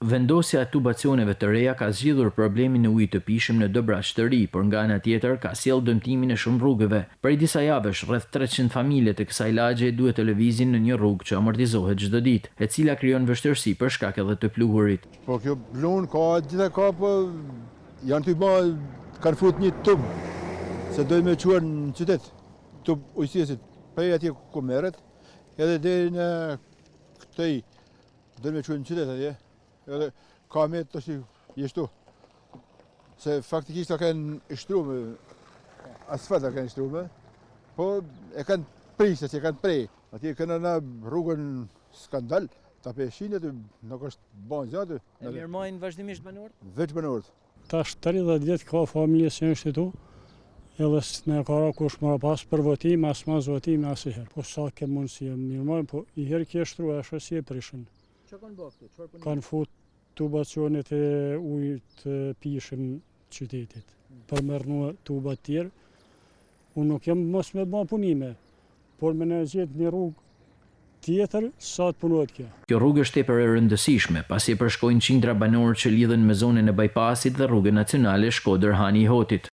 Vendosja e tubacioneve të reja ka zgjidhur problemin e ujit të pishëm në Dobraç të ri, por nga ana tjetër ka sjellë dëmtimin e shumë rrugëve. Prej disa javësh, rreth 300 familje të kësaj lagje duhet të lëvizin në një rrugë që amortizohet çdo ditë, e cila krijon vështirësi për shkak edhe të pluhurit. Po kjo blunë ka po janë të kanë fut një tub se dojnë me quar në qytet, tub ujësiesit, prej atje ku merret, edhe deri në këtej dojnë me quar në qytet atje. Edhe ka me të shi jeshtu, se faktikisht a kanë ishtrume, asfalt a kanë ishtrume, po e kanë prisë, që e kanë prej. Atje kanë në rrugën skandal, ta peshinët nuk është bon zjatë. E mirëmojnë vazhdimisht banorët? Veç banorët. Tash 30 vjet ka familje që është këtu, edhe s'ne ka kush më pas për votim, as mas votim asnjëherë. Po sa ke mundësi mirëmojnë, po i herë ke shtruar ashtu si e prishin. Çfarë kanë bërë këtu? Çfarë Kanë fut tubacionet e ujit të pishëm qytetit. Për mërnu tuba të tjerë, unë nuk jam mos me bën punime, por me në gjetë një rrugë tjetër sa të punohet kjo. Kjo rrugë është tepër e rëndësishme, pasi përshkojnë qindra banorë që lidhen me zonën e bypassit dhe rrugën nacionale Shkodër-Hani i Hotit.